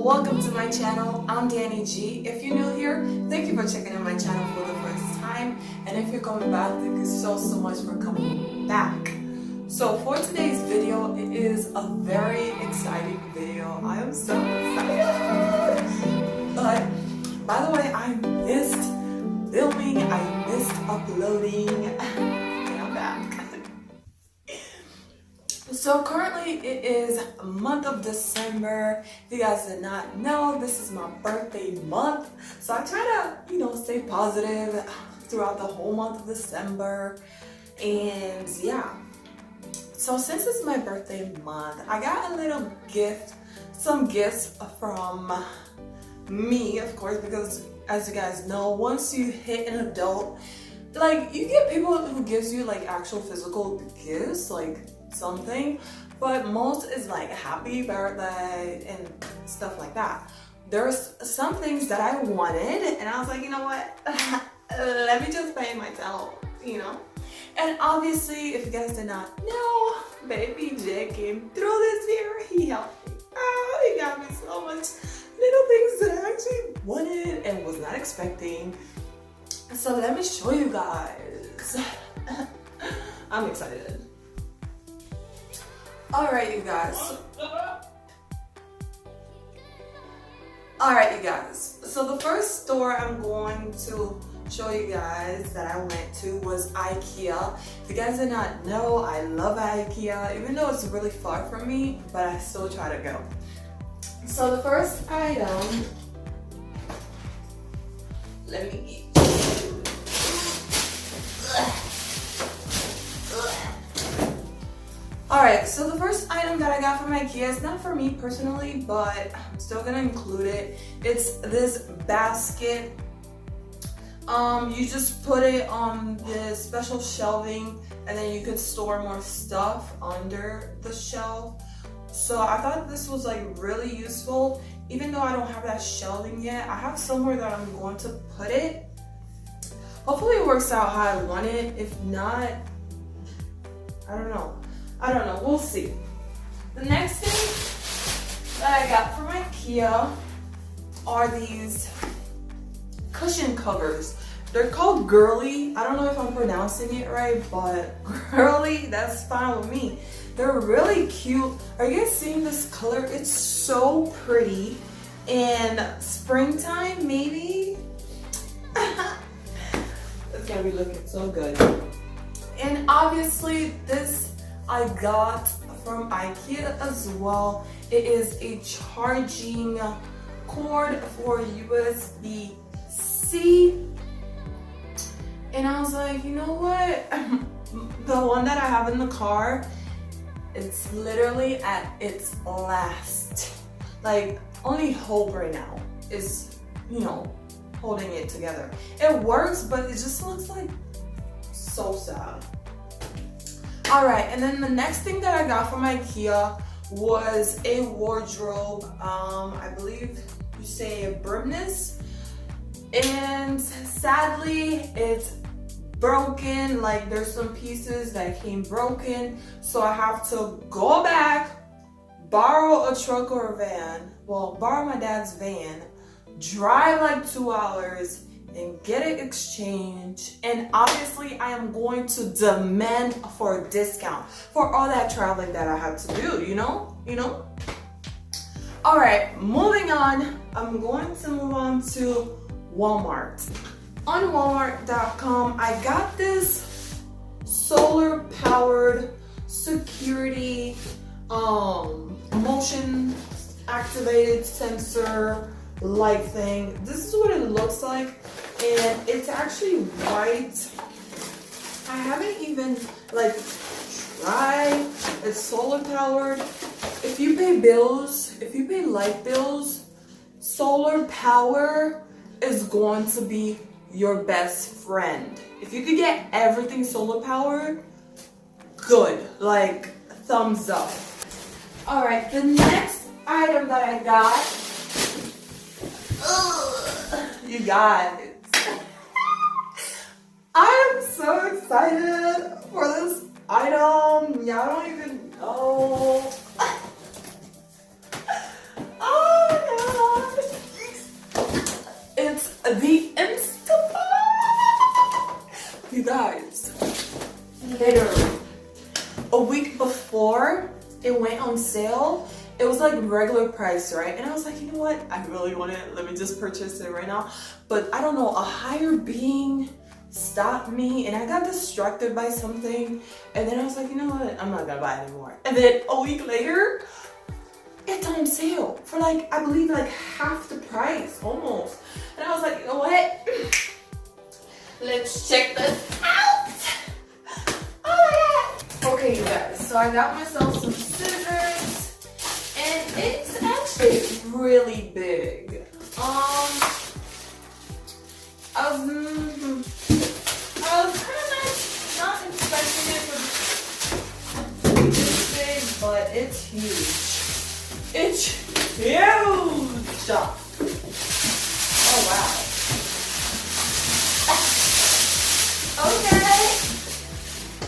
welcome to my channel. I'm Danny G. If you're new here, thank you for checking out my channel for the first time. And if you're coming back, thank you so much for coming back. So for today's video, it is a very exciting video. I am so excited. But by the way, I missed filming, I missed uploading, and I'm back. So currently it is month of December. If you guys did not know, this is my birthday month. So I try to, stay positive throughout the whole month of December. And yeah. So since it's my birthday month, I got a little gift, some gifts from me, of course, because as you guys know, once you hit an adult, you get people who gives you actual physical gifts, something, but most is happy birthday and stuff like that. There's some things that I wanted and I was like, you know what, let me just pay myself, and obviously if you guys did not know, baby J came through this year. He helped me out. He got me so much little things that I actually wanted and was not expecting. So let me show you guys. I'm excited. Alright, you guys. So the first store I'm going to show you guys that I went to was IKEA. If you guys did not know, I love IKEA, even though it's really far from me, but I still try to go. So the first item, let me get Alright, so the first item that I got from IKEA is not for me personally, but I'm still gonna include it. It's this basket. You just put it on this special shelving and then you could store more stuff under the shelf. So I thought this was really useful. Even though I don't have that shelving yet, I have somewhere that I'm going to put it. Hopefully it works out how I want it. If not, I don't know, we'll see. The next thing that I got from IKEA are these cushion covers. They're called Girly. I don't know if I'm pronouncing it right, but Girly, that's fine with me. They're really cute. Are you guys seeing this color? It's so pretty. And springtime, maybe? It's gonna be looking so good. And obviously this I got from IKEA as well. It is a charging cord for USB-C. And I was like, you know what? The one that I have in the car, it's literally at its last. Only hope right now is, holding it together. It works, but it just looks so sad. Alright, and then the next thing that I got from IKEA was a wardrobe. I believe you say a Brimness. And sadly, it's broken. There's some pieces that came broken. So I have to go back, borrow a truck or a van. Well, borrow my dad's van, drive 2 hours, and get it exchanged. And obviously I am going to demand for a discount for all that traveling that I have to do, you know? Alright, moving on. I'm going to move on to Walmart. On Walmart.com, I got this solar powered security motion activated sensor light thing. This is what it looks like, and it's actually white. I haven't even tried. It's solar powered. If you pay bills, if you pay light bills, solar power is going to be your best friend. If you could get everything solar powered, good, thumbs up. All right, the next item that I got, you guys, I am so excited for this item. Y'all don't even know. Oh my God. the Instapot. You guys, literally a week before it went on sale, it was like regular price, right? And I was like, you know what? I really want it. Let me just purchase it right now. But I don't know, a higher being stopped me and I got distracted by something. And then I was like, you know what? I'm not gonna buy it anymore. And then a week later, it's on sale for like, I believe like half the price, almost. And I was like, you know what? Let's check this out. Oh my God. Okay, you guys, so I got myself some scissors and it's actually really big. I was kind of not expecting it to be this big, but it's huge. It's huge! Oh wow.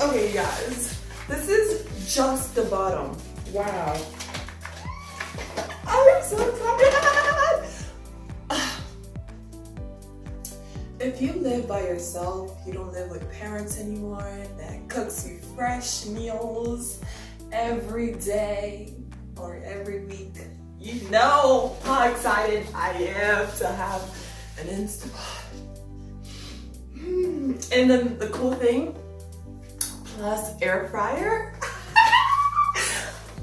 Okay, you guys. This is just the bottom. Wow. I'm so excited! If you live by yourself, you don't live with parents anymore that cooks you fresh meals every day or every week, you know how excited I am to have an Instapot. And then the cool thing, plus air fryer.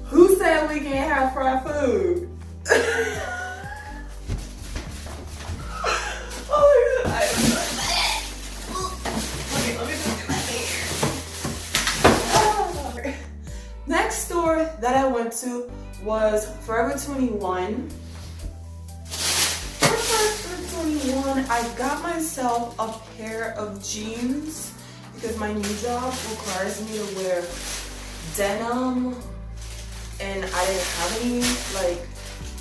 Who said we can't have fried food? Oh my God, I am sorry. Okay, let me just get my hair. Next store that I went to was Forever 21. For Forever 21, I got myself a pair of jeans because my new job requires me to wear denim and I didn't have any like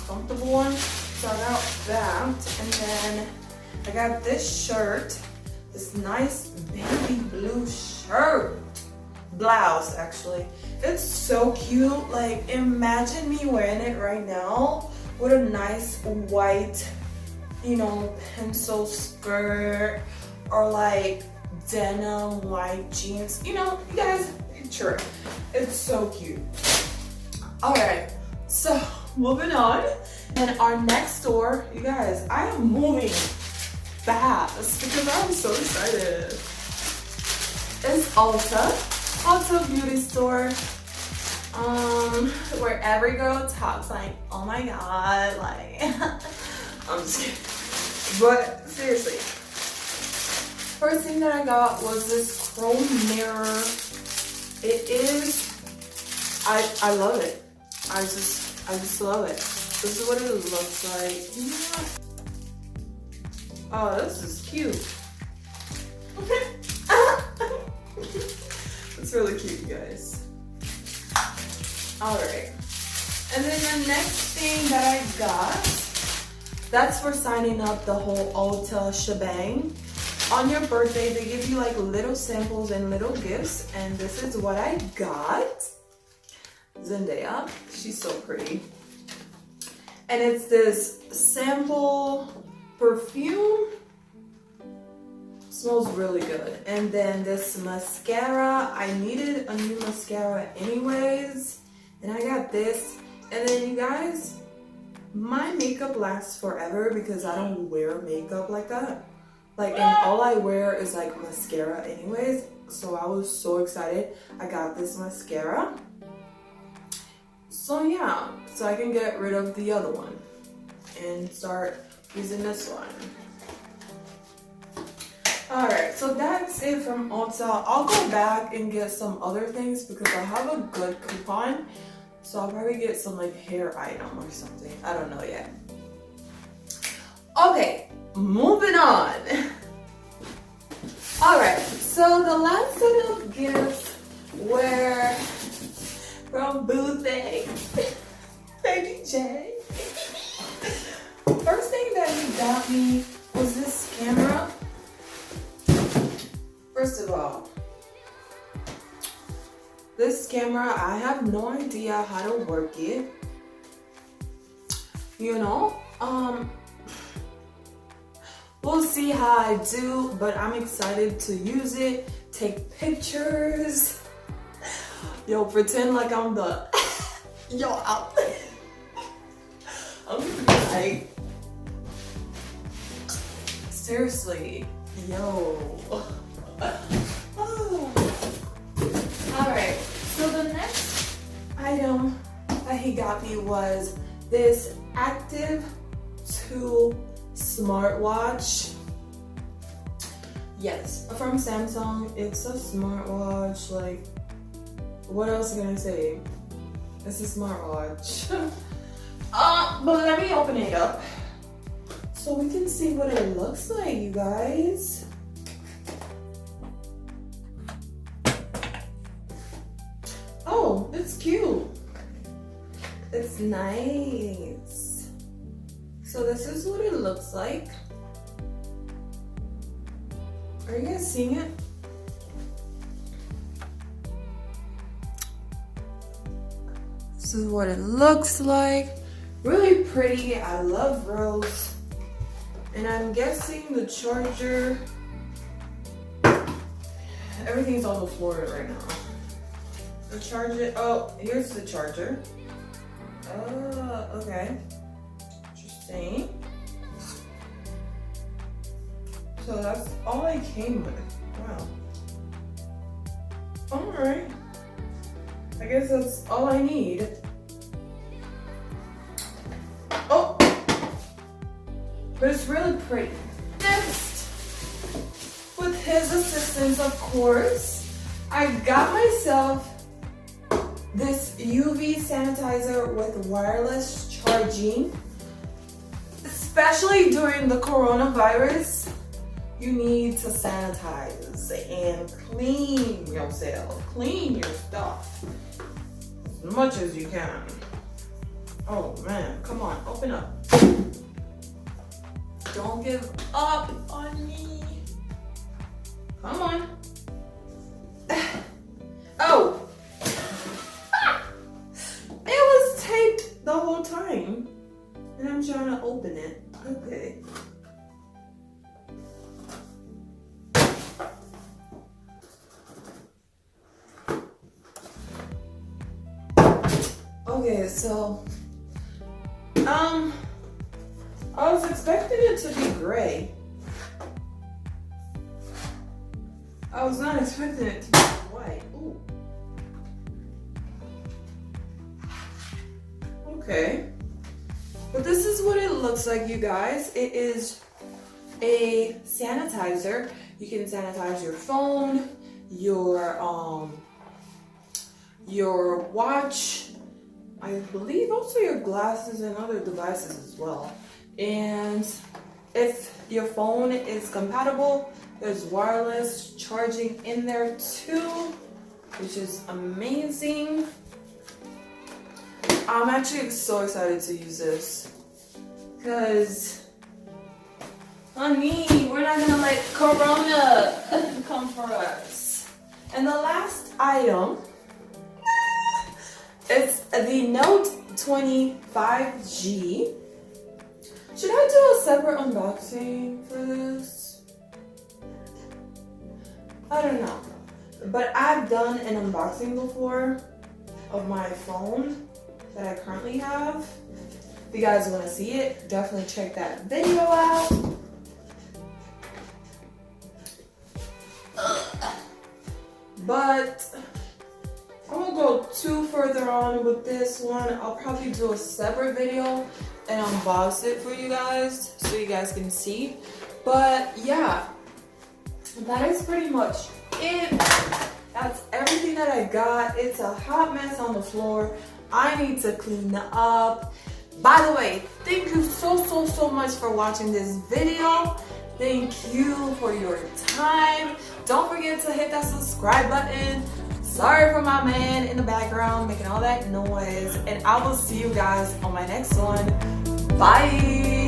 comfortable ones, so I got that. And then I got this shirt, this nice baby blue shirt, blouse actually. It's so cute. Like, imagine me wearing it right now with a nice white, you know, pencil skirt or like denim white jeans. You know, you guys picture it. It's so cute. All right, so moving on. And our next store, you guys, I am moving fast because I'm so excited. It's Ulta beauty store. Where every girl talks like, oh my God, like, I'm just kidding. But seriously, first thing that I got was this chrome mirror. It is, I love it. I just love it. This is what it looks like. You know what? Oh, this is cute. It's really cute, you guys. All right. And then the next thing that I got, that's for signing up the whole Ulta shebang. On your birthday, they give you like little samples and little gifts. And this is what I got. Zendaya, she's so pretty. And it's this sample perfume. Smells really good. And then this mascara, I needed a new mascara anyways, and I got this. And then you guys, my makeup lasts forever because I don't wear makeup like that. Like, and all I wear is like mascara anyways. So I was so excited. I got this mascara. So yeah, so I can get rid of the other one and start using this one. Alright, so that's it from Ulta. I'll go back and get some other things because I have a good coupon. So I'll probably get some like hair item or something. I don't know yet. Okay, moving on. Alright, so the last set of gifts were from Boothing. Baby J. First thing that he got me was this camera. First of all, this camera, I have no idea how to work it. You know, We'll see how I do, but I'm excited to use it, take pictures. Yo, pretend like I'm the yo out. I'm like, seriously, yo. Alright, so the next item that he got me was this Active 2 smartwatch. Yes, from Samsung. It's a smartwatch. Like, what else can I say? It's a smartwatch. But let me open it up so we can see what it looks like, you guys. Oh, it's cute. It's nice. So this is what it looks like. Are you guys seeing it? This is what it looks like. Really pretty. I love rose. And I'm guessing the charger, everything's on the floor right now. The charger, oh, here's the charger. Oh, okay. Interesting. So that's all I came with. Wow. Alright. I guess that's all I need. Oh! But it's really pretty. Next, with his assistance, of course, I got myself this UV sanitizer with wireless charging. Especially during the coronavirus, you need to sanitize and clean yourself, clean your stuff as much as you can. Oh man, come on, open up. Don't give up on me. Come on. Oh! It was taped the whole time. And I'm trying to open it. Okay. Okay, so I was expecting it to be gray. I was not expecting it to be white. Ooh. Okay. But this is what it looks like, you guys. It is a sanitizer. You can sanitize your phone, your watch, I believe also your glasses and other devices as well. And if your phone is compatible, there's wireless charging in there too, which is amazing. I'm actually so excited to use this because, honey, we're not gonna let Corona come for us. And the last item is the Note 20 5G. Should I do a separate unboxing for this? I don't know. But I've done an unboxing before of my phone that I currently have. If you guys want to see it, definitely check that video out. But I won't go too further on with this one. I'll probably do a separate video and unbox it for you guys so you guys can see. But yeah, that is pretty much it. That's everything that I got. It's a hot mess on the floor. I need to clean up. By the way, thank you so much for watching this video. Thank you for your time. Don't forget to hit that subscribe button. Sorry for my man in the background making all that noise. And I will see you guys on my next one. Bye.